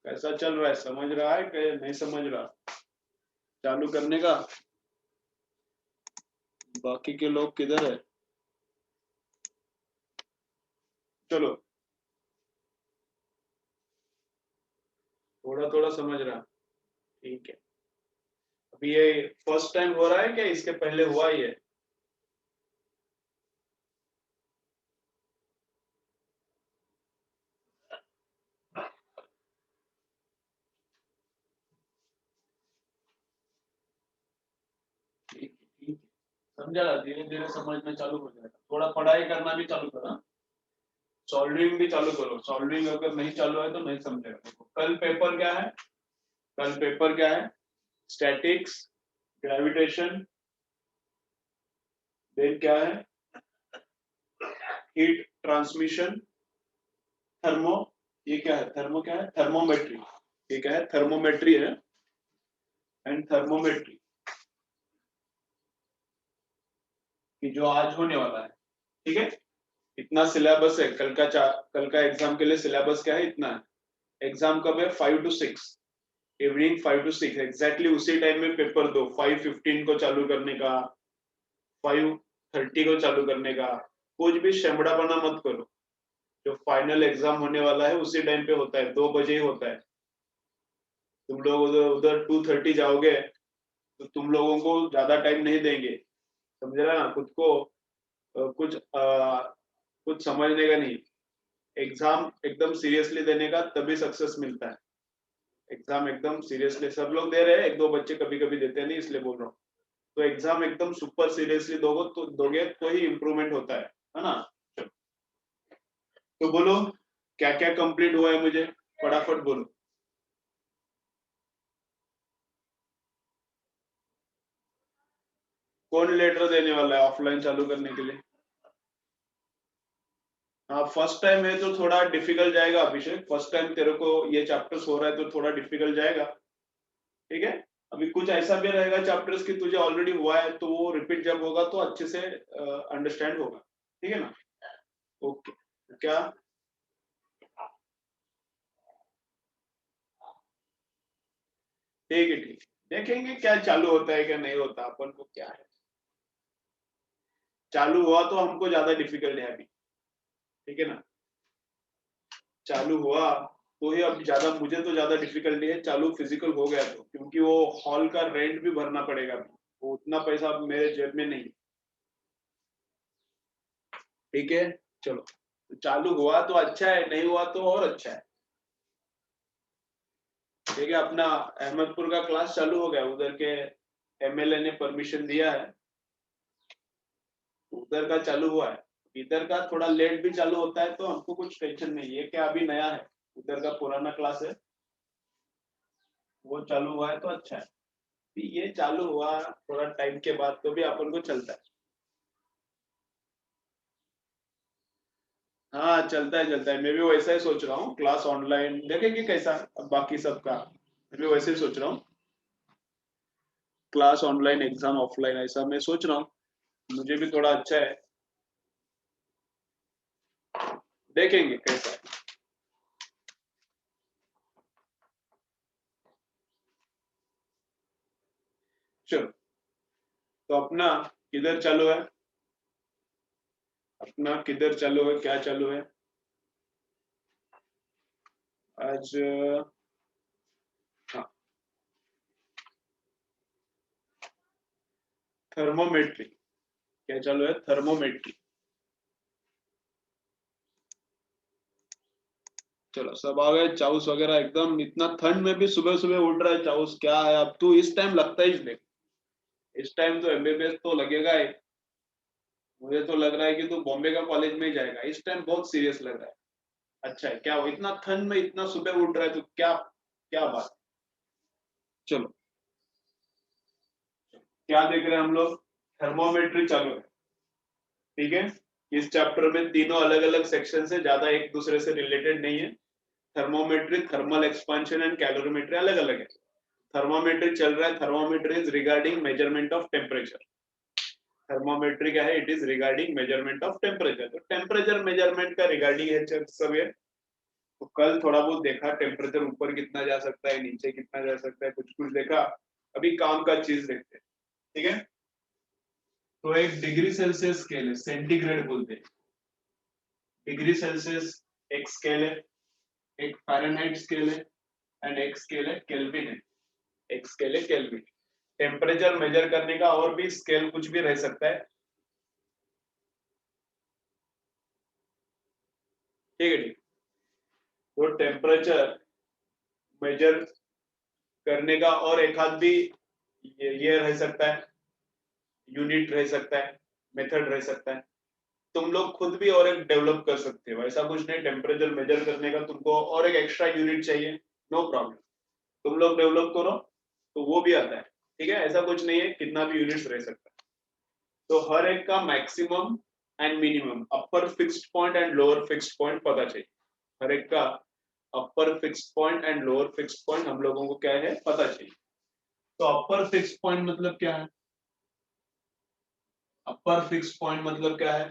कैसा चल रहा है, समझ रहा है कि नहीं समझ रहा? चालू करने का। बाकी के लोग किधर है? चलो, थोड़ा थोड़ा समझ रहा। ठीक है। अभी ये फर्स्ट टाइम हो रहा है क्या, इसके पहले हुआ ही है? ठीक है, ठीक है। समझा, धीरे धीरे समझना चालू हो जाएगा। थोड़ा पढ़ाई करना भी चालू करो, सॉल्विंग भी चालू करो। सॉल्विंग अगर नहीं चालू है तो नहीं समझेगा। देखो, कल पेपर क्या है? कल पेपर क्या है? स्टैटिक्स, ग्रेविटेशन, देन क्या है? हीट ट्रांसमिशन, थर्मो, ये क्या है? थर्मो क्या है? थर्मोमेट्री। ये क्या है? थर्मोमेट्री है। एंड थर्मोमेट्री कि जो आज होने वाला है। ठीक है, इतना सिलेबस है कल का। कल का एग्जाम के लिए सिलेबस क्या है? इतना है। एग्जाम कब है? 5 to 6, इवनिंग 5 to 6 एग्जैक्टली उसी टाइम में पेपर दो। 5:15 को चालू करने का, 5:30 को चालू करने का। कुछ भी शमड़ा बना मत करो। जो फाइनल एग्जाम होने वाला है उसी टाइम पे होता है, 2 बजे ही होता है। तुम लोग उधर उधर 2:30 जाओगे तो तुम लोगों को ज्यादा टाइम नहीं देंगे। समझ रहा ना खुद को? कुछ समझने का नहीं। एग्जाम एकदम सीरियसली देने का, तभी सक्सेस मिलता है। एग्जाम एकदम सीरियसली सब लोग दे रहे हैं, एक दो बच्चे कभी कभी देते नहीं, इसलिए बोल रहा हूँ। तो एग्जाम एकदम सुपर सीरियसली दोगे तो ही इम्प्रूवमेंट होता है ना? तो बोलो, क्या क्या कंप्लीट हुआ है मुझे, फटाफट बोलो। कौन लेटर देने वाला है ऑफलाइन चालू करने के लिए? हाँ, फर्स्ट टाइम है तो थोड़ा डिफिकल्ट जाएगा अभिषेक। फर्स्ट टाइम तेरे को ये चैप्टर्स हो रहा है तो थोड़ा डिफिकल्ट जाएगा। ठीक है। अभी कुछ ऐसा भी रहेगा चैप्टर्स की तुझे ऑलरेडी हुआ है, तो वो रिपीट जब होगा तो अच्छे से अंडरस्टैंड होगा। ठीक है ना? ओके। क्या? ठीक है, ठीक है। देखेंगे क्या चालू होता है क्या नहीं होता, अपन को क्या है। चालू हुआ तो हमको ज्यादा डिफिकल्ट है अभी। ठीक है ना? चालू हुआ तो ही अब ज्यादा, मुझे तो ज्यादा डिफिकल्टी है चालू फिजिकल हो गया तो, क्योंकि वो हॉल का रेंट भी भरना पड़ेगा। वो उतना पैसा अब मेरे जेब में नहीं। ठीक है। चलो, तो चालू हुआ तो अच्छा है, नहीं हुआ तो और अच्छा है। ठीक है, अपना अहमदपुर का क्लास चालू हो गया। उधर के एमएलए ने परमिशन दिया है, उधर का चालू हुआ है। इधर का थोड़ा लेट भी चालू होता है तो हमको कुछ टेंशन नहीं है, क्या अभी नया है। उधर का पुराना क्लास है, वो चालू हुआ है तो अच्छा है। भी ये चालू हुआ थोड़ा टाइम के बाद तो भी अपन को चलता है। हाँ, चलता है चलता है। मैं भी वैसा ही सोच रहा हूँ, क्लास ऑनलाइन देखेंगे कैसा। अब बाकी सबका मैं भी वैसे ही सोच रहा हूँ, क्लास ऑनलाइन एग्जाम ऑफलाइन, ऐसा मैं सोच रहा हूँ। मुझे भी थोड़ा अच्छा है। देखेंगे कैसा है। चलो, तो अपना किधर चालू है? अपना किधर चालू है, क्या चालू है आज? हाँ, थर्मोमेट्री। क्या चालू है? थर्मोमेट्री। चलो, सब आ गए। चाउस वगैरह एकदम, इतना ठंड में भी सुबह सुबह उठ रहा है चाउस, क्या है। अब तू इस टाइम लगता ही देख, इस टाइम तो एमबीबीएस तो लगेगा ही। मुझे तो लग रहा है कि तू बॉम्बे का कॉलेज में ही जाएगा, इस टाइम बहुत सीरियस लग रहा है। अच्छा है क्या, वो इतना ठंड में इतना सुबह उठ रहा है तो क्या, क्या बात है। चलो, क्या देख रहे हैं हम लोग? थर्मोमेट्री चालू है। ठीक है। इस चैप्टर में तीनों अलग अलग सेक्शन से, ज्यादा एक दूसरे से रिलेटेड नहीं है। Thermometry, thermal expansion and calorimetry अलग अलग है। थर्मोमेट्री चल रहा है, thermometry is regarding measurement of temperature. Thermometry क्या है? It is regarding measurement of temperature. तो टेम्परेचर मेजरमेंट का रिगार्डिंग है सब ये। तो कल थोड़ा बहुत देखा टेम्परेचर ऊपर कितना जा सकता है, नीचे कितना जा सकता है, कुछ कुछ देखा। अभी काम का चीज देखते हैं, ठीक है। तो एक डिग्री सेल्सियस स्केल है, सेंटीग्रेड बोलते हैं। डिग्री सेल्सियस एक स्केल है, एक फ़ारेनहाइट स्केल है एंड एक स्केल है केल्विन है। एक स्केल है केल्विन। टेम्परेचर मेजर करने का और भी स्केल कुछ भी रह सकता है, ठीक है। ठीक, तो टेम्परेचर मेजर करने का और एक आध भी ये रह सकता है, यूनिट रह सकता है, मेथड रह सकता है। तुम लोग खुद भी और एक डेवलप कर सकते हो, ऐसा कुछ नहीं टेम्परेचर मेजर करने का तुमको और एक एक्स्ट्रा यूनिट चाहिए, नो प्रॉब्लम, तुम लोग डेवलप करो तो वो भी आता है, ठीक है। ऐसा कुछ नहीं है, कितना भी यूनिट्स रह सकता है। तो हर एक का maximum and minimum, upper fixed point and lower fixed point पता चाहिए। हर एक का upper fixed point and lower fixed point हम लोगों को क्या है पता चाहिए। तो अपर फिक्स्ड पॉइंट मतलब क्या है? अपर फिक्स्ड पॉइंट मतलब क्या है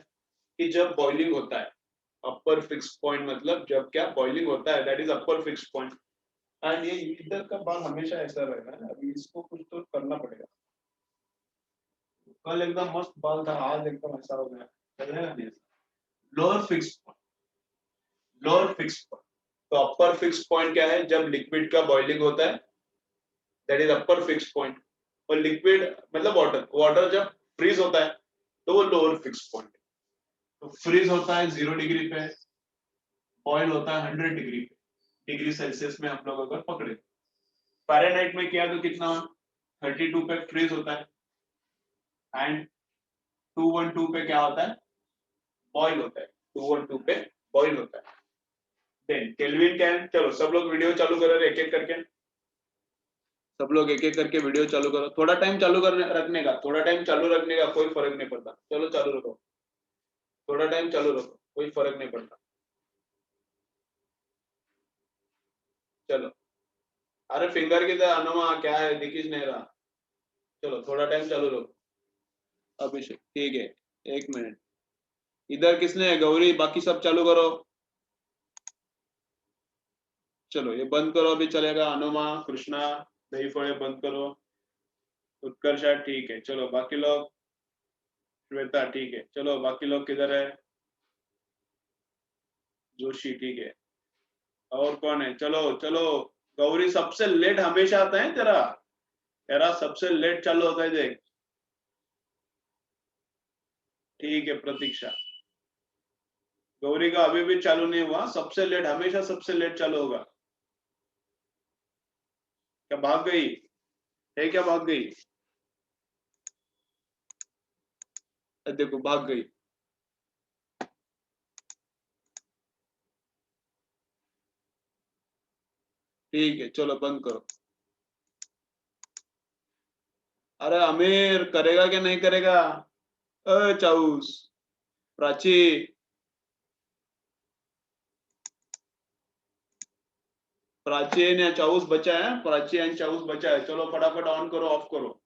कि जब बॉइलिंग होता है, अपर फिक्स्ड पॉइंट मतलब जब क्या बॉइलिंग होता है, that is upper fixed point. And ये इधर का बाल हमेशा ऐसा रहेगा ना, अभी इसको कुछ तो करना पड़ेगा। कल एकदम मस्त बाल था, आज एकदम ऐसा हो गया, चलेगा नहीं। Lower fixed point, lower fixed point. तो अपर फिक्स्ड पॉइंट क्या है? जब लिक्विड का बॉइलिंग होता है, that is upper fixed point. और लिक्विड मतलब वाटर, वाटर जब फ्रीज होता है तो वो लोअर फिक्स्ड पॉइंट है। तो फ्रीज होता है 0 डिग्री पे, बॉयल होता है 100 डिग्री पे, डिग्री सेल्सियस में हम लोग अगर पकड़े। फ़ारेनहाइट में किया तो कितना, 32 पे फ्रीज होता है एंड 212 पे क्या होता है, बॉयल होता है। 212 पे बॉयल होता है। देन केल्विन क्या है? चलो सब लोग वीडियो चालू करो एक एक करके, सब लोग एक एक करके वीडियो चालू करो। थोड़ा टाइम चालू करने रखने का, थोड़ा टाइम चालू रखने का, कोई फर्क नहीं पड़ता। चलो चालू रखो, थोड़ा टाइम चालू रखो, कोई फर्क नहीं पड़ता। चलो, अरे फिंगर की तरह अनुमा क्या है, दिख ही नहीं रहा। चलो थोड़ा टाइम चालू रखो। अभिषेक ठीक है, 1 मिनट। इधर किसने, गौरी, बाकी सब चालू करो। चलो ये बंद करो, अभी चलेगा। अनुमा, कृष्णा, दही फड़े बंद करो। उत्कर्षा ठीक है, चलो बाकी लोग। श्वेता ठीक है, चलो बाकी लोग किधर है? जोशी ठीक है, और कौन है? चलो चलो। गौरी सबसे लेट हमेशा आता है तेरा, तेरा सबसे लेट चालू होता है देख। ठीक है प्रतीक्षा, गौरी का अभी भी चालू नहीं हुआ, सबसे लेट हमेशा सबसे लेट चालू होगा। क्या भाग गई है? क्या भाग गई? देखो भाग गई। ठीक है चलो बंद करो। अरे आमिर करेगा क्या नहीं करेगा? चाऊस, प्राची, प्राची ने चाऊस बचा है, प्राची एंड चाऊस बचा है। चलो फटाफट ऑन करो, ऑफ करो,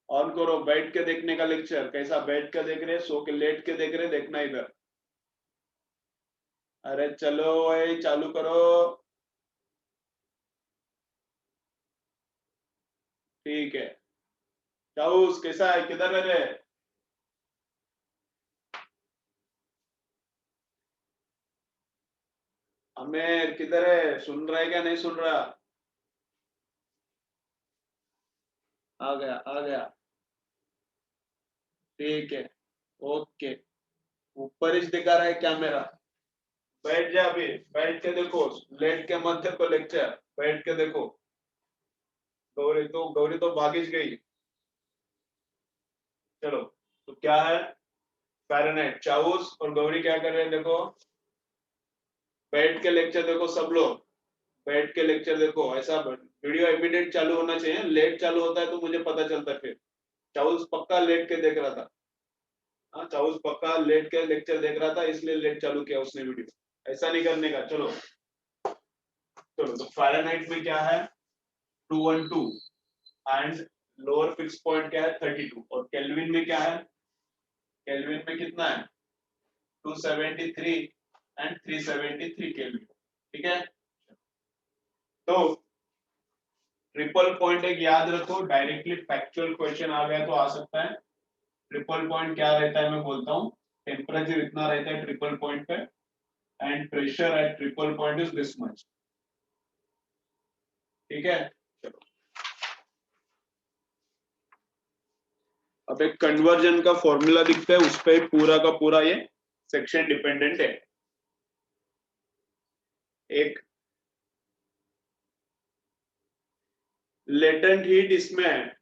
ऑन करो। बैठ के देखने का लेक्चर, कैसा बैठ के देख रहे, सो के लेट के देख रहे, देखना इधर। अरे चलो भाई चालू करो। ठीक है, चाऊस कैसा है, किधर है रे? आमिर किधर है, सुन रहा है क्या नहीं सुन रहा? आ गया आ गया, ठीक है, ओके। ऊपर ही दिखा रहा है कैमरा। बैठ जा अभी, बैठ के देखो, लेट के मत देखो लेक्चर, बैठ के देखो। गौरी तो भागी गई। चलो, तो क्या है? फ़ारेनहाइट, चाऊस और गौरी क्या कर रहे हैं देखो। बैठ के लेक्चर देखो सब लोग, बैठ के लेक्चर देखो। ऐसा वीडियो इमीडिएट चालू होना चाहिए, लेट चालू होता है तो मुझे पता चलता है फिर। चाऊस पक्का लेट के देख रहा था। हाँ चाऊस पक्का लेट के लेक्चर देख रहा था, इसलिए लेट चालू किया उसने वीडियो। ऐसा नहीं करने का। चलो चलो, तो फ़ारेनहाइट में क्या है? 212 एंड लोअर फिक्स पॉइंट क्या है? 32। और केल्विन में क्या है? केल्विन में कितना है? 273 एंड 373 केल्विन, ठीक पॉइंट एक याद रखो, डायरेक्टली फैक्चुअल क्वेश्चन आ गया तो आ सकता है। ट्रिपल पॉइंट क्या रहता है मैं बोलता हूँ, टेम्परेचर इतना रहता है ट्रिपल पॉइंट पे and pressure at triple point is this much. ठीक है, चलो अब एक कन्वर्जन का फॉर्मूला दिखता है, उस पर पूरा का पूरा ये सेक्शन डिपेंडेंट है। एक लेटेंट हीट इसमें है,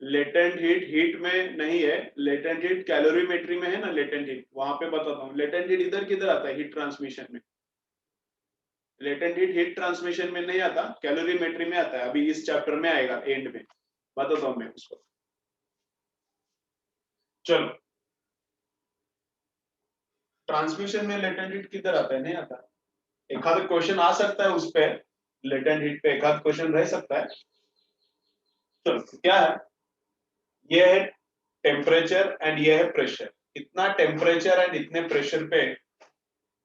लेटेंट हीट में नहीं है, लेटेंट हीट कैलोरीमेट्री में है ना, लेटेंट हीट वहां पे बताता हूँ। लेटेंट हीट इधर किधर आता है, हीट ट्रांसमिशन में। लेटेंट हीट ट्रांसमिशन में नहीं आता, कैलोरीमेट्री में आता है। अभी इस चैप्टर में आएगा, एंड में बताता हूँ मैं उसको। चलो, ट्रांसमिशन में लेटेंट हीट किधर आता है, नहीं आता। एक आध क्वेश्चन आ सकता है उस पे, लेटेंट हीट पे एक आध क्वेश्चन रह सकता है। चलो क्या है, ये है टेम्परेचर एंड ये है प्रेशर। इतना टेम्परेचर एंड इतने प्रेशर पे,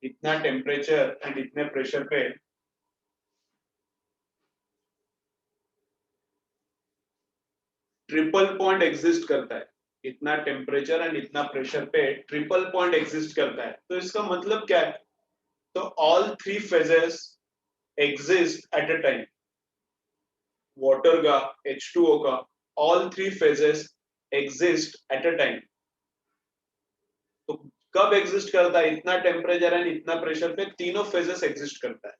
इतना टेम्परेचर एंड इतने प्रेशर पे ट्रिपल पॉइंट एग्जिस्ट करता है। इतना टेम्परेचर एंड इतना प्रेशर पे ट्रिपल पॉइंट एग्जिस्ट करता है। तो इसका मतलब क्या है, तो all three phases exist at a time. Water का, H2O का, all three phases exist at a time. तो कब एग्जिस्ट करता है, इतना टेम्परेचर एंड इतना प्रेशर पे तीनों फेजेस एग्जिस्ट करता है।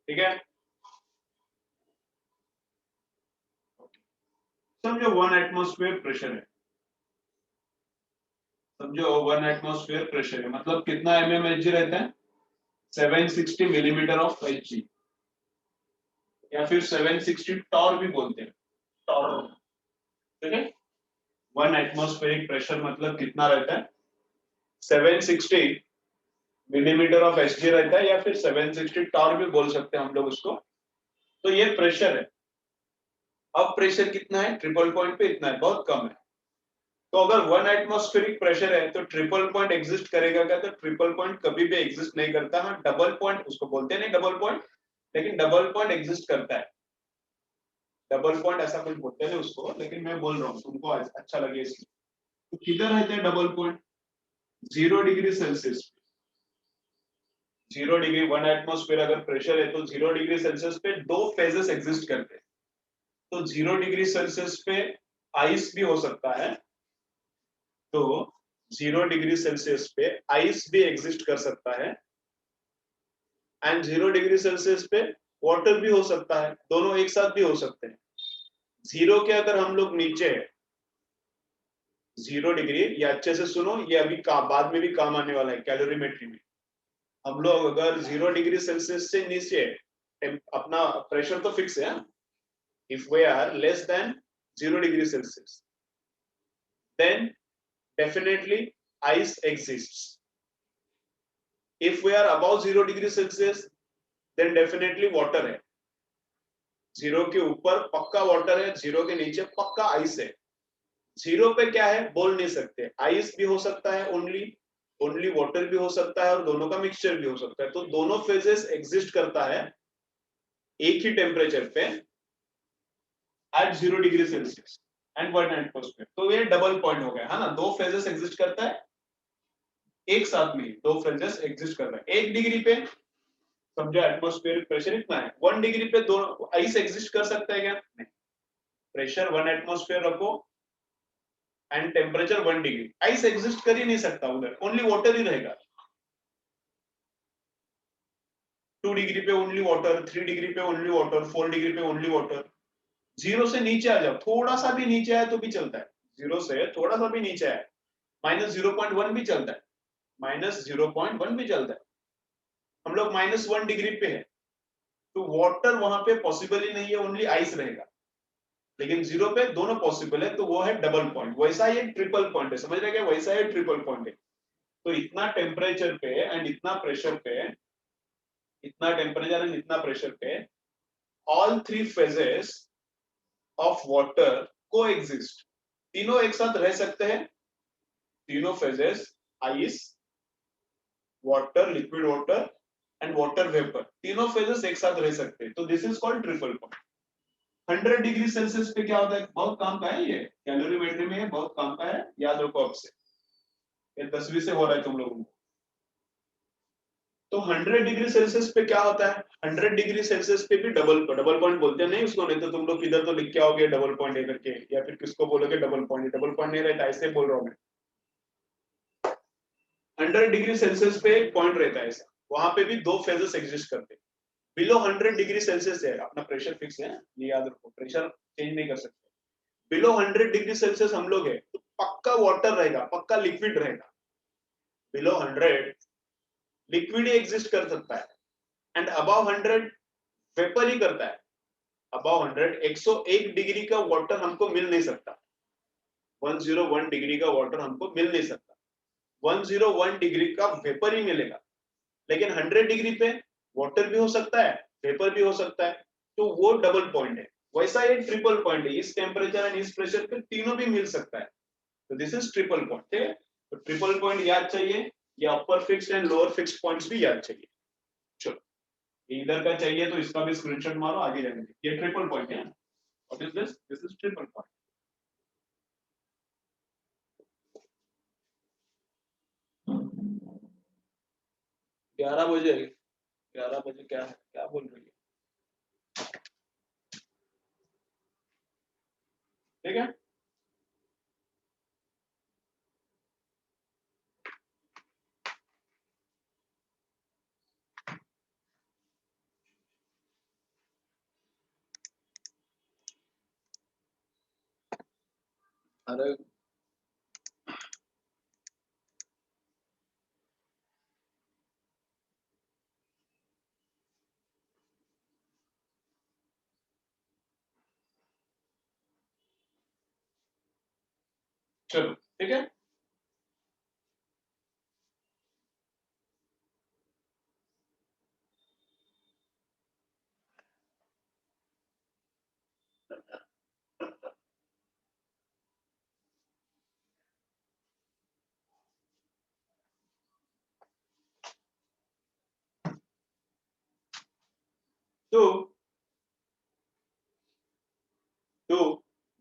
ठीक है, समझो 1 एटमॉस्फेयर प्रेशर है, समझो 1 एटमॉस्फेयर प्रेशर है, मतलब कितना mmHg रहता है, 760 मिलीमीटर ऑफ Hg, या फिर 760 टॉर भी बोलते हैं, टॉर। ठीक है, 1 एटमॉस्फेरिक प्रेशर मतलब कितना रहता है, 760 मिलीमीटर ऑफ Hg रहता है, या फिर 760 टॉर भी बोल सकते हैं हम लोग उसको। तो ये प्रेशर है। अब प्रेशर कितना है, ट्रिपल पॉइंट पे इतना है, बहुत कम है। तो अगर 1 एटमॉस्फेरिक प्रेशर है तो ट्रिपल पॉइंट एग्जिस्ट करेगा क्या, तो ट्रिपल पॉइंट कभी भी एग्जिस्ट नहीं करता। हाँ, डबल पॉइंट उसको बोलते हैं, नहीं डबल पॉइंट, लेकिन डबल पॉइंट एग्जिस्ट करता है। डबल पॉइंट ऐसा कुछ बोलते हैं उसको, लेकिन मैं बोल रहा हूँ तुमको अच्छा लगे इसलिए। तो किधर रहते हैं double point, 0 degree Celsius. 0 degree, 1 atmosphere अगर प्रेशर है तो 0 डिग्री सेल्सियस पे दो फेजेस एग्जिस्ट करते हैं। तो 0 डिग्री सेल्सियस पे आइस भी हो सकता है, तो 0 डिग्री सेल्सियस पे आइस भी एग्जिस्ट कर सकता है, एंड 0 डिग्री सेल्सियस पे वाटर भी हो सकता है, दोनों एक साथ भी हो सकते हैं। जीरो के अगर हम लोग नीचे है, 0 डिग्री, ये अच्छे से सुनो, ये अभी बाद में भी काम आने वाला है कैलोरीमेट्री में। हम लोग अगर 0 डिग्री सेल्सियस से नीचे, अपना प्रेशर तो फिक्स है, if we are less than 0 degree Celsius, then definitely ice exists. If we are above 0 degree Celsius, then definitely water है। 0 के ऊपर पक्का वाटर है, 0 के नीचे पक्का आइस है। 0 पे क्या है बोल नहीं सकते, आइस भी हो सकता है ओनली, ओनली वाटर भी हो सकता है, और दोनों का मिक्सचर भी हो सकता है। तो दोनों फेजेस एग्जिस्ट करता है एक ही टेम्परेचर पे at 0 degree Celsius and 1 atmosphere. तो ये डबल पॉइंट हो गया है ना, दो फेजेस एग्जिस्ट करता है एक साथ में, दो फेजेस एग्जिस्ट कर रहा है। 1 डिग्री पे समझो एटमॉस्फेरिक प्रेशर इतना है, 1 डिग्री पे दोनों आइस एग्जिस्ट कर सकता है क्या, नहीं। प्रेशर 1 एटमॉस्फेयर रखो and temperature 1 degree, ice exist कर ही नहीं सकता उधर, ओनली वाटर ही रहेगा। 2 डिग्री पे ओनली वाटर, 3 डिग्री पे ओनली वाटर, 4 डिग्री पे ओनली वाटर। 0 से नीचे आ जाओ, थोड़ा सा भी नीचे आए तो भी चलता है, 0 से थोड़ा सा भी नीचे आए, -0.1 भी चलता है, -0.1 भी चलता है। हम लोग -1 डिग्री पे है, तो वाटर वहां पे पॉसिबल ही नहीं है, ओनली आइस रहेगा। लेकिन 0 पे दोनों पॉसिबल है, तो वो है डबल पॉइंट। वैसा ये ट्रिपल पॉइंट है, समझ रहे क्या, वैसा है ट्रिपल पॉइंट है। तो इतना टेम्परेचर पे एंड इतना प्रेशर पे, इतना टेम्परेचर एंड इतना प्रेशर पे all three phases of water को एग्जिस्ट, तीनों एक साथ रह सकते हैं। तीनों phases, ice, water, liquid water and water vapour, तीनों फेजेस एक साथ रह सकते हैं, तो this is called triple point. 100 degree Celsius पे क्या होता है, बहुत काम का है, ये कैलोरीमेट्री में है, बहुत काम का है, याद रखो आपसे, ये 10वीं से हो रहा है तुम लोगों को। तो 100 डिग्री सेल्सियस पे क्या होता है, 100 डिग्री सेल्सियस पे भी डबल पॉइंट बोलते हैं नहीं उसको, नहीं तो तुम लोग किधर तो लिख के आओगे डबल पॉइंट है करके, या फिर किसको बोलोगे डबल पॉइंट नहीं रहता, ऐसे बोल रहा हूं मैं। 100 डिग्री सेल्सियस पे एक पॉइंट रहता है ऐसा, वहां पे भी दो फेजेस एग्जिस्ट करते हैं। बिलो 100 डिग्री सेल्सियस है, अपना प्रेशर फिक्स है, ये याद रखो, प्रेशर चेंज नहीं कर सकते। बिलो 100 डिग्री सेल्सियस हम लोग है तो पक्का वाटर रहेगा, पक्का लिक्विड रहेगा। बिलो 100 लिक्विड ही एग्जिस्ट कर सकता है, एंड अबव 100 वेपर ही करता है। अबव 100 101 डिग्री का वाटर हमको मिल नहीं सकता, 101 डिग्री का वाटर हमको मिल नहीं सकता, 101 डिग्री का वेपर ही मिलेगा। लेकिन 100 डिग्री पे वाटर भी हो सकता है, वेपर भी हो सकता है, तो वो डबल पॉइंट है। वैसा ये ट्रिपल पॉइंट है, इस टेम्परेचर एंड इस प्रेशर पे तीनों भी मिल सकता है, तो दिस इज ट्रिपल पॉइंट। ठीक है, तो ट्रिपल पॉइंट याद चाहिए, या upper fixed and lower fixed points भी याद चाहिए। चलो, इधर का चाहिए तो इसका भी स्क्रीनशॉट मारो, आगे जाने ये ट्रिपल पॉइंट है। What is this, this is triple point. 11 बजे, 11 बजे क्या है, क्या बोल रही है? ठीक है, अरे चलो ठीक है। तो तो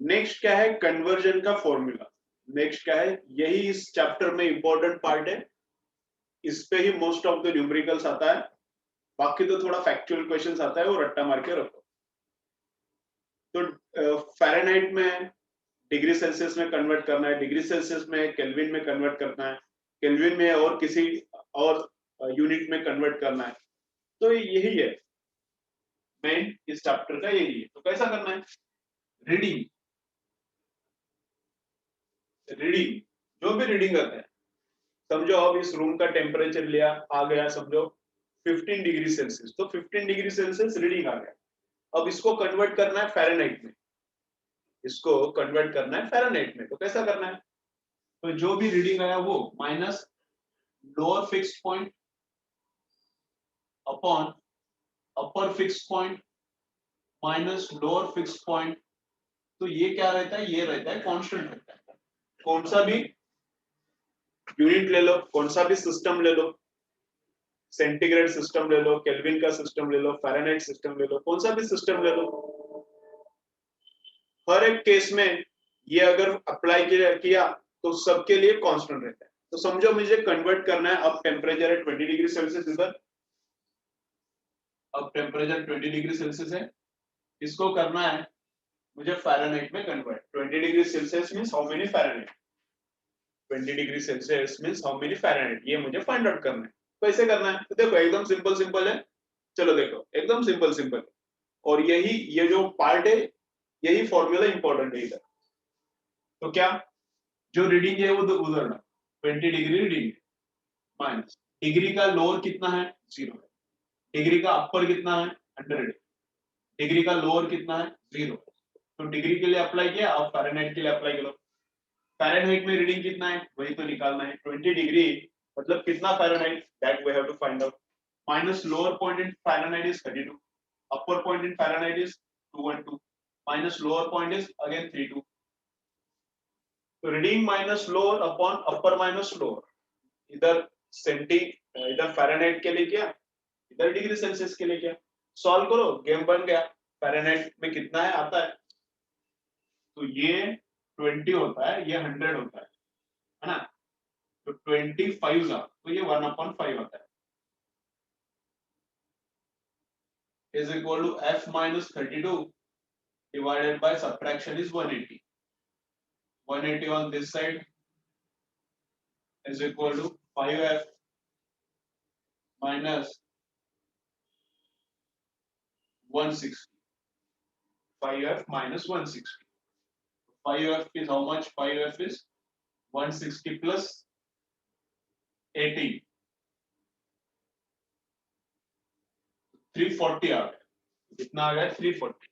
नेक्स्ट क्या है, कन्वर्जन का फॉर्मूला। नेक्स्ट क्या है, यही इस चैप्टर में इंपॉर्टेंट पार्ट है, इस पे ही मोस्ट ऑफ द न्यूमेरिकल्स आता है, बाकी तो थोड़ा फैक्चुअल क्वेश्चंस आता है, वो रट्टा मार के रखो। तो फ़ारेनहाइट में डिग्री सेल्सियस में कन्वर्ट करना है, डिग्री सेल्सियस में केल्विन में कन्वर्ट करना है, केल्विन में और किसी और यूनिट में कन्वर्ट करना है, तो यही है मेन इस चैप्टर का, यही है। तो कैसा करना है, रीडिंग, रीडिंग जो भी रीडिंग करते हैं, समझो अब इस रूम का टेम्परेचर लिया, आ गया समझो 15 डिग्री सेल्सियस, तो 15 डिग्री सेल्सियस रीडिंग आ गया। अब इसको कन्वर्ट करना है फ़ारेनहाइट में, इसको कन्वर्ट करना है फ़ारेनहाइट में, तो कैसा करना है, तो जो भी रीडिंग आया वो minus lower fixed point upon upper fixed point minus lower fixed point, तो ये क्या रहता है, ये रहता है कांस्टेंट रहता है। कौन सा भी यूनिट ले लो, कौन सा भी सिस्टम ले लो, सेंटीग्रेड सिस्टम ले लो, केल्विन का सिस्टम ले लो, फ़ारेनहाइट सिस्टम ले लो, कौन सा भी सिस्टम ले लो, हर एक केस में ये अगर अप्लाई किया तो सबके लिए कांस्टेंट रहता है। तो समझो मुझे कन्वर्ट करना है, अब टेम्परेचर है 20 डिग्री सेल्सियस इधर, अब टेम्परेचर 20 डिग्री सेल्सियस है, इसको करना है मुझे फ़ारेनहाइट में convert. 20 degree Celsius means how many Fahrenheit, 20 degree Celsius means how many Fahrenheit, ये मुझे फाइंड आउट करना है। कैसे करना है, तो देखो एकदम सिंपल सिंपल है, चलो देखो एकदम सिंपल सिंपल, और यही ये जो पार्ट है, यही फॉर्मूला इंपॉर्टेंट है इधर। तो क्या, जो रीडिंग है वो उधर 20 डिग्री रीडिंग माइनस डिग्री का लोअर कितना है, 0 है, डिग्री का अपर कितना है 100, डिग्री का लोअर कितना है 0, तो डिग्री के लिए अप्लाई किया, अब फ़ारेनहाइट के लिए अप्लाई करो। फ़ारेनहाइट में रीडिंग कितना है वही तो निकालना है, 20 डिग्री मतलब कितना Fahrenheit, that we have to find out, minus lower point in Fahrenheit is 32, upper point in Fahrenheit is 212, minus lower point is again 32, so reading minus lower upon upper minus lower, इधर senti इधर Fahrenheit के लिए क्या इधर degree Celsius के लिए क्या, solve करो, गेम बन गया। फ़ारेनहाइट में कितना है आता है, तो ये 20 होता है, ये 100 होता है ना, तो 25 जा तो ये 1/5 आता है, is equal to f minus 32 divided by subtraction is 180. 180 on this side is equal to 5f minus 160. 5f minus 160. 5f is how much? 5f is 160 plus 80. 340 आ गया, कितना आ गया 340,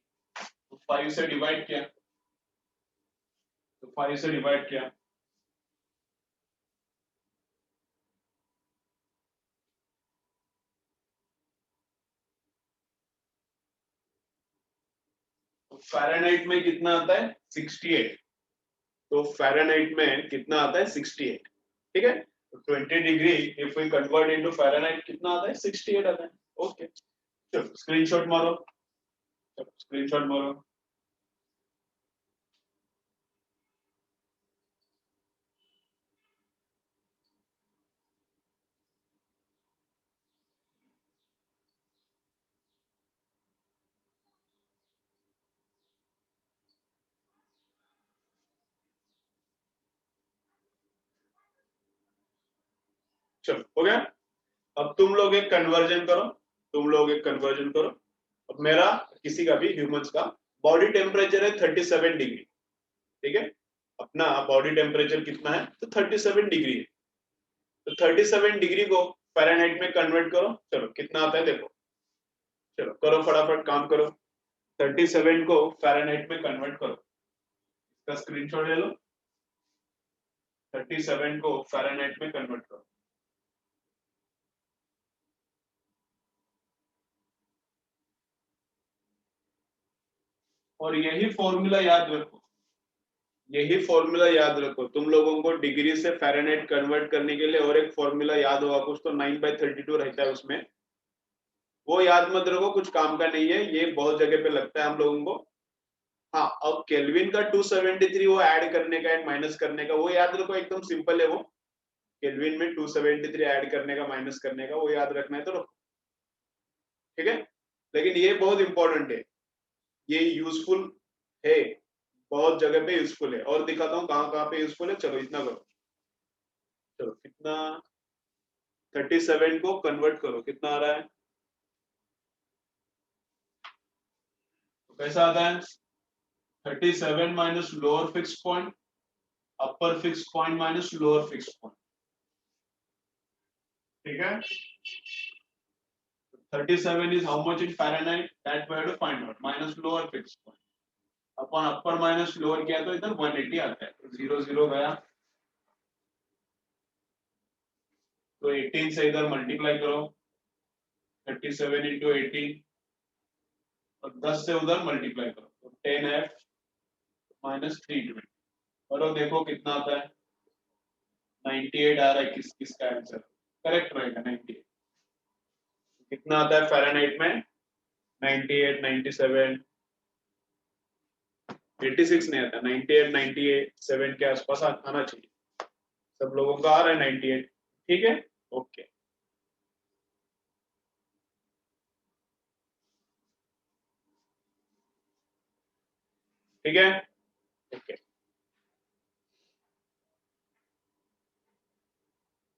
तो 5 से डिवाइड किया, तो 5 से डिवाइड किया, तो फ़ारेनहाइट में कितना आता है 68, तो फ़ारेनहाइट में कितना आता है 68, ठीक है, तो 20 degree if we convert into Fahrenheit कितना आता है 68 आता है। ओके, चलो स्क्रीनशॉट मारो, चलो स्क्रीनशॉट मारो। चलो हो गया, अब तुम लोग एक कन्वर्जन करो, तुम लोग एक कन्वर्जन करो। अब मेरा किसी का भी ह्यूमंस का बॉडी टेम्परेचर है 37 डिग्री, ठीक है, अपना बॉडी टेम्परेचर कितना है तो 37 डिग्री है, तो 37 डिग्री को फ़ारेनहाइट में कन्वर्ट करो, चलो कितना आता है देखो, चलो करो फटाफट काम करो, 37 को फ़ारेनहाइट में कन्वर्ट करो, इसका स्क्रीनशॉट ले लो, 37 को फ़ारेनहाइट में कन्वर्ट करो। और यही फॉर्मूला याद रखो, यही फॉर्मूला याद रखो, तुम लोगों को डिग्री से फ़ारेनहाइट कन्वर्ट करने के लिए और एक फॉर्मूला याद होगा कुछ, तो 9/32 रहता है उसमें, वो याद मत रखो, कुछ काम का नहीं है, ये बहुत जगह पे लगता है हम लोगों को। हाँ, अब केल्विन का 273 वो ऐड करने का एंड माइनस करने का वो याद रखो, एकदम सिंपल है वो, केल्विन में 273 ऐड करने का माइनस करने का वो याद रखना है तो रखो, ठीक है, लेकिन ये बहुत इंपॉर्टेंट है, ये यूजफुल है, बहुत जगह पे यूजफुल है, और दिखाता हूँ कहाँ कहाँ पे यूजफुल है। चलो इतना करो, चलो कितना 37 को कन्वर्ट करो, कितना आ रहा है, तो कैसा आता है 37 minus lower fix point upper fix point minus lower fix point, ठीक है, 37 is how much in Fahrenheit, that we have to find out, minus lower fixed point, upon upper minus lower किया तो इधर 180 आता है, तो 0 0 गया, तो 18 से इधर मल्टीप्लाई करो, 37 इंटू 18 और 10 से उधर मल्टीप्लाई करो, तो 10f माइनस 320 करो, देखो कितना आता है 98 आ रहा है, किसका आंसर करेक्ट रहेगा 98, कितना आता है फ़ारेनहाइट में 98 97 86 नहीं आता, 98 97 के आसपास आना चाहिए, सब लोगों का आ रहा है 98, ठीक है, ओके, ठीक है, ओके,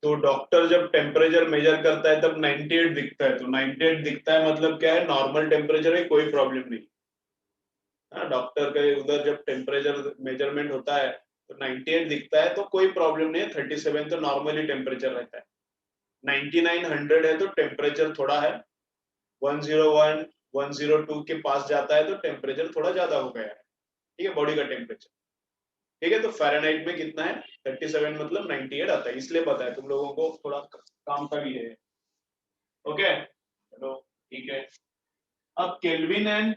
तो डॉक्टर जब टेम्परेचर मेजर करता है तब 98 दिखता है, तो 98 दिखता है मतलब क्या है, नॉर्मल टेम्परेचर है, कोई प्रॉब्लम नहीं, हाँ, डॉक्टर के उधर जब टेम्परेचर मेजरमेंट होता है तो 98 दिखता है तो कोई प्रॉब्लम नहीं है, 37 तो नॉर्मली टेम्परेचर रहता है, 99 100 है तो टेम्परेचर थोड़ा है, 101 102 के पास जाता है तो टेम्परेचर थोड़ा ज्यादा हो गया है, ठीक है, बॉडी का टेम्परेचर, ठीक है, तो फ़ारेनहाइट में कितना है 37 मतलब 98 आता है, इसलिए पता है तुम लोगों को, थोड़ा काम का भी है, ओके, चलो ठीक है, अब केल्विन एंड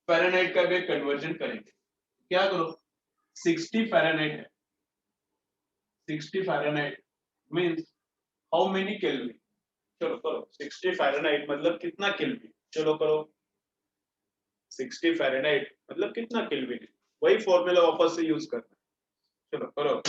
फ़ारेनहाइट का भी कन्वर्जन करेंगे, क्या करो 60 फ़ारेनहाइट है, 60 Fahrenheit means how many kelvin, चलो करो 60 फ़ारेनहाइट मतलब कितना केल्विन, चलो करो 60 फ़ारेनहाइट मतलब कितना केल्विन, वही फॉर्मूला वापस से यूज करना, चलो करो।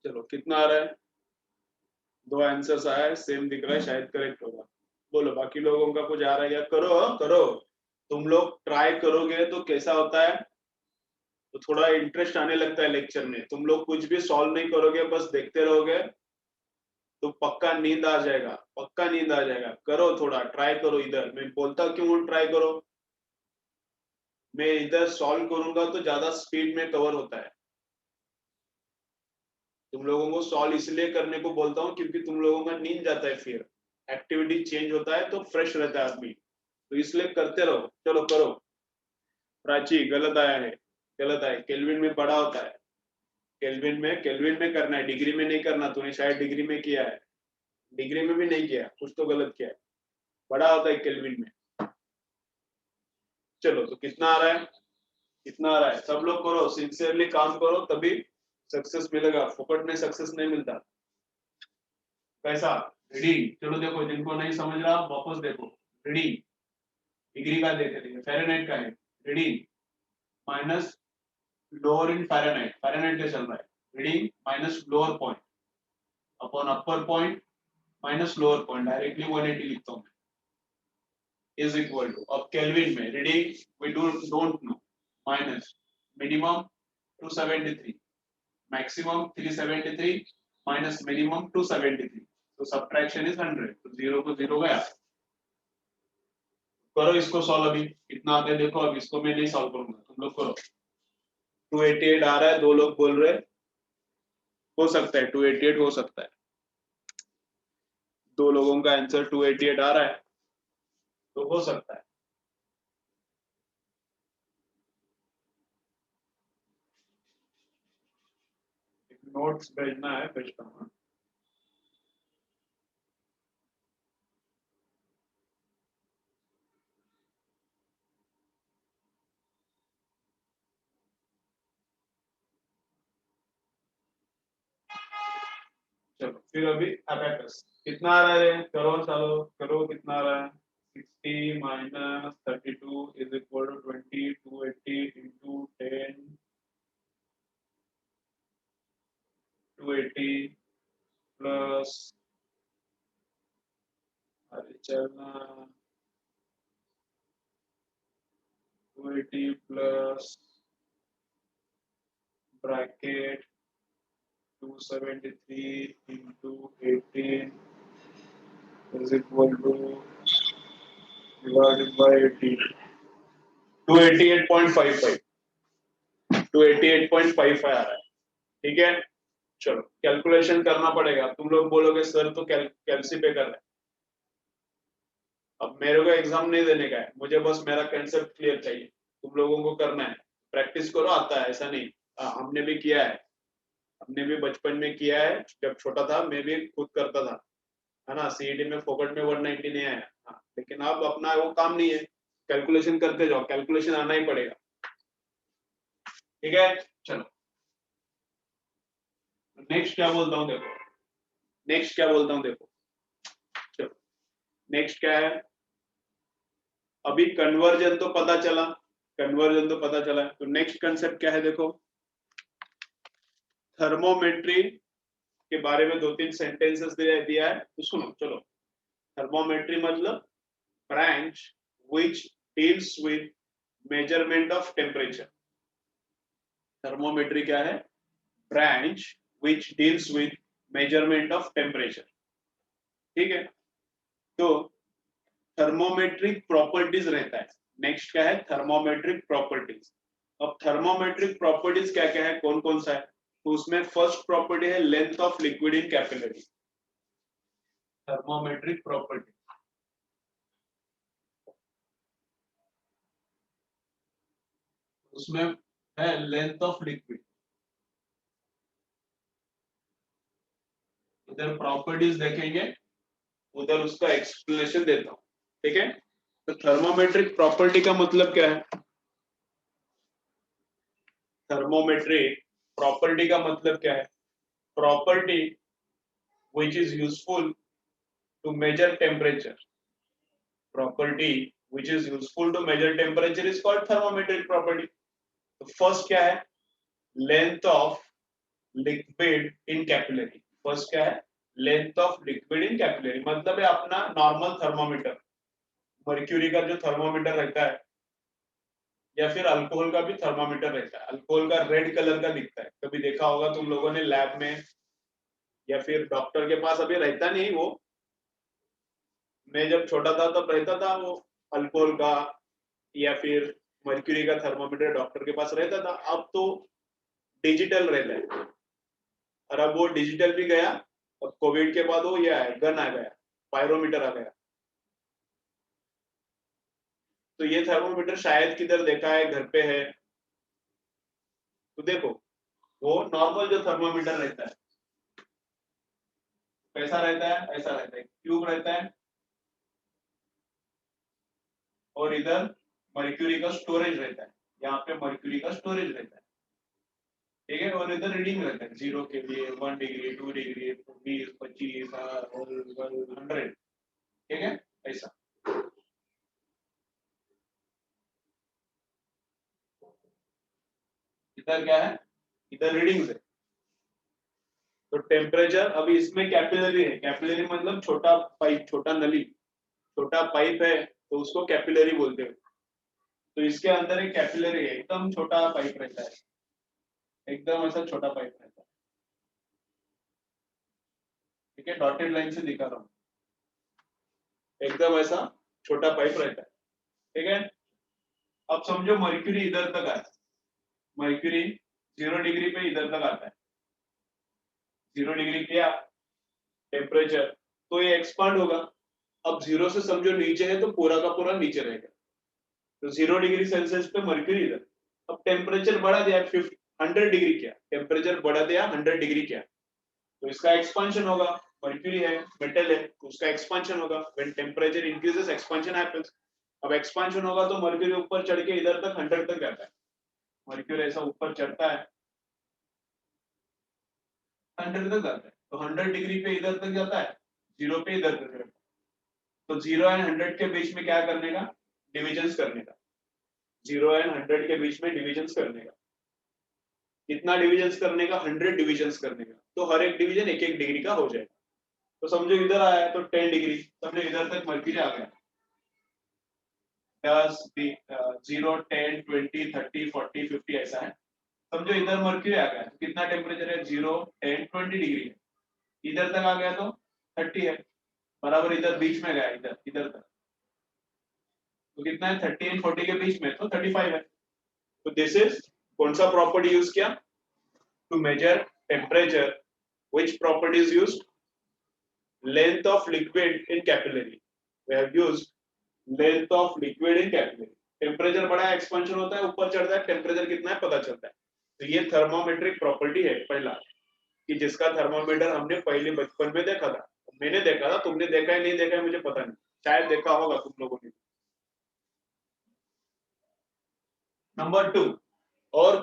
चलो कितना आ रहा है, दो आंसर्स आया है, सेम दिख रहा है, शायद करेक्ट होगा। बोलो बाकी लोगों का कुछ आ रहा है या करो करो, तुम लोग ट्राई करोगे तो कैसा होता है, तो थोड़ा इंटरेस्ट आने लगता है लेक्चर में। तुम लोग कुछ भी सॉल्व नहीं करोगे, बस देखते रहोगे, तो पक्का नींद आ जाएगा, पक्का नींद आ जाएगा। करो थोड़ा ट्राई करो, इधर मैं बोलता क्यों ट्राई करो, मैं इधर सॉल्व करूंगा तो ज्यादा स्पीड में कवर होता है। तुम लोगों को सॉल्व इसलिए करने को बोलता हूँ क्योंकि तुम लोगों का नींद जाता है, फिर एक्टिविटी चेंज होता है तो फ्रेश रहता है आदमी, तो इसलिए करते रहो। चलो करो। प्राची गलत आया है, गलत आया, केल्विन में बड़ा होता है, केल्विन में करना है, डिग्री में नहीं करना। तूने शायद डिग्री में किया है, डिग्री में भी नहीं किया, कुछ तो गलत किया है, बड़ा होता है केल्विन में। चलो तो कितना आ रहा है, कितना आ रहा है, सब लोग करो, सिंसियरली काम करो, तभी सक्सेस मिलेगा, फोकट में सक्सेस नहीं मिलता। कैसा, रीडिंग, चलो देखो जिनको नहीं समझ रहा वापस देखो। रीडिंग डिग्री का देखे थे, फ़ारेनहाइट का है, reading minus lower in Fahrenheit, Fahrenheit पे चल रहा है, reading minus lower point upon upper point minus lower point, directly 180 लिखता हूँ मैं, इज इक्वल टू, अब केल्विन में reading we don't know, minus minimum 273, maximum 373 minus minimum 273, तो सब्ट्रैक्शन इज 100, तो जीरो को जीरो गया। करो इसको सॉल्व, अभी कितना आता है देखो, अब इसको मैं नहीं सॉल्व करूंगा, तुम लोग करो। 288 आ रहा है, दो लोग बोल रहे, हो सकता है 288 हो सकता है, दो लोगों का आंसर 288 आ रहा है, तो हो सकता है। नोट्स भेजना है, भेजता हूँ। चलो फिर अभी अबेकस कितना आ रहा है, करो चलो करो, कितना आ रहा है, 60 minus 32 is equal to 20, 280 into 10, 280 plus, अरे चलना, 280 plus bracket 273 into 18 is equal to divided by 18, 288.55, 288.55 आ रहा है, ठीक है। चलो कैलकुलेशन करना पड़ेगा, तुम लोग बोलोगे सर तो कैलसी पे कर रहे हैं, अब मेरे को एग्जाम नहीं देने का है, मुझे बस मेरा कंसेप्ट क्लियर चाहिए, तुम लोगों को करना है, प्रैक्टिस करो, आता है ऐसा नहीं। हमने भी किया है, हमने भी बचपन में किया है, जब छोटा था मैं भी खुद करता था, है ना, सीईटी में फोकट में 190 नहीं आया। हाँ, लेकिन अब अपना वो काम नहीं है, कैलकुलेशन करते जाओ, कैलकुलेशन आना ही पड़ेगा, ठीक है। चलो नेक्स्ट क्या बोलता हूँ देखो, नेक्स्ट क्या बोलता हूँ देखो, चलो नेक्स्ट क्या है, अभी कन्वर्जन तो पता चला, कन्वर्जन तो पता चला, तो नेक्स्ट कंसेप्ट क्या है देखो, थर्मोमेट्री के बारे में 2-3 सेंटेंसेस दिया है, तो सुनो चलो। थर्मोमेट्री मतलब branch which deals with measurement of temperature. Thermometry क्या है? Branch which deals with measurement of temperature. ठीक है, तो थर्मोमेट्रिक प्रॉपर्टीज रहता है। नेक्स्ट क्या है? Thermometric properties. अब थर्मोमेट्रिक प्रॉपर्टीज क्या क्या है, कौन कौन सा है? तो उसमें फर्स्ट प्रॉपर्टी है length of liquid in capillary. Thermometric property उसमें है लेंथ ऑफ लिक्विड। इधर प्रॉपर्टीज देखेंगे, उधर उसका एक्सप्लेनेशन देता हूं। ठीक है, तो थर्मोमेट्रिक प्रॉपर्टी का मतलब क्या है? थर्मोमेट्रिक प्रॉपर्टी का मतलब क्या है? Property which is useful to measure temperature. Property which is useful to measure temperature is called thermometric property. तो फर्स्ट क्या है? Length of liquid in capillary. First क्या है? Length of liquid in capillary मतलब है अपना नॉर्मल थर्मोमीटर, मर्क्यूरी का जो थर्मोमीटर रहता है, या फिर अल्कोहल का भी थर्मोमीटर रहता है। अल्कोहल का रेड कलर का दिखता है, कभी देखा होगा तुम लोगों ने लैब में, या फिर डॉक्टर के पास। अभी रहता नहीं वो, मैं जब छोटा था तब रहता था वो अल्कोहल का या फिर मर्क्यूरी का थर्मोमीटर डॉक्टर के पास रहता था। अब तो डिजिटल रहता है, और अब वो डिजिटल भी गया। अब कोविड के बाद वो ये आया, गन आ गया, पायरोमीटर आ गया। तो ये थर्मोमीटर शायद किधर देखा है, घर पे है तो देखो, वो नॉर्मल जो थर्मोमीटर रहता है कैसा रहता है? ऐसा रहता है, ट्यूब रहता है, और इधर मर्क्यूरी का स्टोरेज रहता है। यहाँ पे मर्क्यूरी का स्टोरेज रहता है, ठीक है। और इधर रीडिंग रहता है, 0 के लिए 1 डिग्री, 2 डिग्री, 20, 25, 100, ठीक है, ऐसा। इधर क्या है? इधर रीडिंग्स है। तो टेम्परेचर, अभी इसमें कैपिलरी है। कैपिलरी मतलब छोटा पाइप, छोटा नली, छोटा पाइप है, तो उसको कैपिलरी बोलते हैं। तो इसके अंदर एक कैपिलरी है, एकदम छोटा पाइप रहता है, एकदम ऐसा छोटा पाइप रहता है, ठीक है। डॉटेड लाइन से दिखा रहा हूँ, एकदम ऐसा छोटा पाइप रहता है, ठीक है। अब समझो मर्क्यूरी इधर तक आया, मर्क्यूरी 0 डिग्री पे इधर तक आता है। 0 डिग्री क्या टेम्परेचर, तो ये एक्सपांड होगा। अब 0 से समझो नीचे है तो पूरा का पूरा नीचे रहेगा। तो 0 डिग्री सेल्सियस पे मर्क्यूरी इधर। अब टेम्परेचर बढ़ा दिया 100 डिग्री क्या, टेम्परेचर बढ़ा दिया 100 डिग्री क्या, तो इसका एक्सपांशन होगा। मर्क्यूरी है, मेटल है, तो उसका एक्सपांशन होगा। When temperature increases expansion happens. अब एक्सपांशन होगा तो मर्क्यूरी ऊपर चढ़ के इधर तक 100 तक जाता है। मर्क्यूरी ऐसा ऊपर चढ़ता है, 100 तक जाता है, तो 100 डिग्री पे इधर तक जाता है, 0 पे इधर तक जाता है। तो 0 एंड 100 के बीच में क्या करने का? डिविजन्स करने का। 0 एंड 100 के बीच में डिविजन्स करने का। कितना डिविजन्स करने का? 100 डिविजन्स करने का। तो हर एक डिवीजन 1-1 डिग्री का हो जाएगा। तो समझो इधर आया है तो 10 डिग्री, समझो इधर तक मर्क्यूरी आ गया। 10, 0, 10, 20, 30, 40, 50 ऐसा है। समझो इधर मर्क्यूरी आ गया तो कितना टेम्परेचर है? 0, 10, 20 डिग्री है। इधर तक आ गया तो 30 है, बराबर इधर बीच में गया, इधर इधर तक तो कितना है? 30 एंड 40 के बीच में, तो 35 है। तो दिस इज कौन सा प्रॉपर्टी यूज किया? To measure temperature, which property is used? Length of liquid in capillary. We have used length of liquid in capillary. Temperature बढ़ा है, एक्सपेंशन होता है, ऊपर चढ़ता है, टेम्परेचर कितना है पता चलता है। तो ये थर्मोमेट्रिक प्रॉपर्टी है पहला, कि जिसका थर्मोमीटर हमने पहले बचपन में देखा था। मैंने देखा था, तुमने देखा है नहीं देखा है मुझे पता नहीं, शायद देखा होगा तुम लोगों ने। नंबर 2, और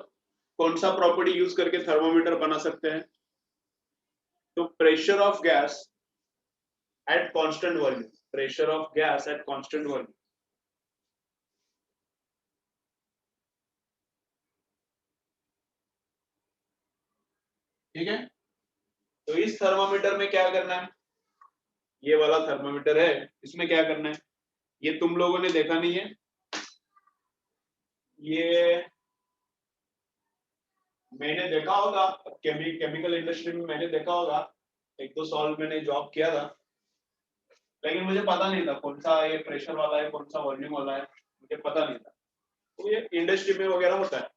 कौन सा प्रॉपर्टी यूज करके थर्मोमीटर बना सकते हैं? तो pressure of gas at constant volume, pressure of gas at constant volume. ठीक है। तो इस थर्मामीटर में क्या करना है, ये वाला थर्मामीटर है, इसमें क्या करना है, ये तुम लोगों ने देखा नहीं है, ये मैंने देखा होगा केमिकल इंडस्ट्री में, मैंने देखा होगा, एक दो साल मैंने जॉब किया था, लेकिन मुझे पता नहीं था कौन सा ये प्रेशर वाला है, कौन सा वॉल्यूम वाला है, मुझे पता नहीं था। तो ये इंडस्ट्री में वगैरह होता है,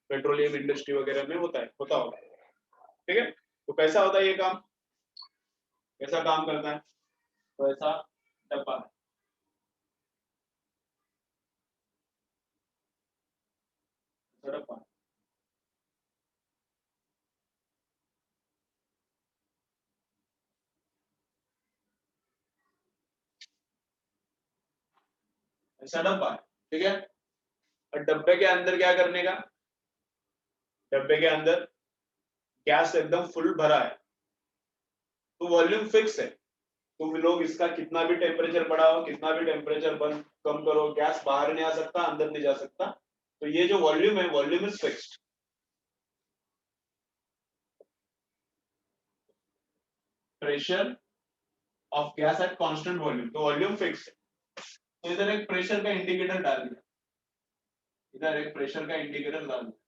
पेट्रोलियम इंडस्ट्री वगैरह में होता होगा। ठीक है, तो कैसा होता है ये काम, कैसा काम करता है, तो ऐसा डब्बा है, ऐसा डब्बा है। ऐसा डब्बा है, ठीक है। और डब्बे के अंदर क्या करने का, डब्बे के अंदर गैस एकदम फुल भरा है, तो वॉल्यूम फिक्स है, तुम लोग इसका कितना भी टेम्परेचर बढ़ाओ, कितना भी टेम्परेचर बंद कम करो, गैस बाहर नहीं आ सकता, अंदर नहीं जा सकता। तो ये जो वॉल्यूम है, volume is fixed, pressure of gas at constant volume, तो वॉल्यूम फिक्स है। तो इधर एक प्रेशर का इंडिकेटर डाल दिया, इधर एक प्रेशर का इंडिकेटर डाल दिया,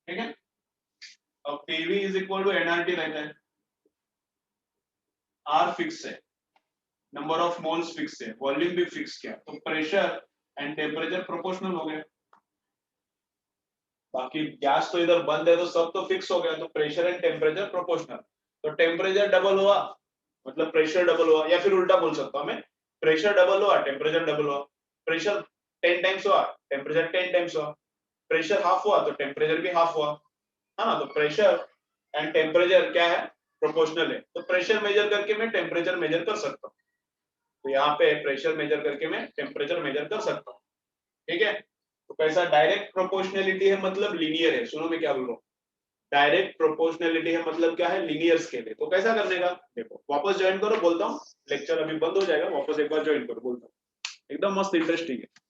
ठीक है। अब PV is equal to nRT रहता है, आर फिक्स है, नंबर ऑफ मोल्स फिक्स है, वॉल्यूम भी फिक्स किया, तो प्रेशर एंड टेम्परेचर प्रोपोर्शनल हो गए। बाकी गैस तो इधर बंद है, तो सब तो फिक्स हो गया, तो प्रेशर एंड टेम्परेचर प्रोपोर्शनल। तो टेम्परेचर डबल हुआ मतलब प्रेशर डबल हुआ, या फिर उल्टा बोल सकता हूं मैं, प्रेशर डबल हुआ टेम्परेचर डबल हुआ, प्रेशर 10 टाइम्स हुआ टेम्परेचर 10 टाइम्स हुआ, प्रेशर हाफ हुआ तो टेम्परेचर भी हाफ हुआ, है ना। तो प्रेशर एंड टेम्परेचर क्या है, प्रोपोर्शनल है, तो प्रेशर मेजर करके मैं टेम्परेचर मेजर कर सकता हूँ। तो यहाँ पे प्रेशर मेजर करके मैं टेम्परेचर मेजर कर सकता हूँ, ठीक है। तो कैसा, डायरेक्ट प्रोपोर्शनलिटी है मतलब लीनियर है, सुनो मैं क्या बोल रहा हूँ, डायरेक्ट प्रोपोर्शनलिटी है मतलब क्या है, लीनियर स्केल है। तो कैसा करने का, देखो वापस ज्वाइन करो, बोलता हूँ, लेक्चर अभी बंद हो जाएगा, वापस एक बार ज्वाइन करो, बोलता हूँ, एकदम मस्त इंटरेस्टिंग है।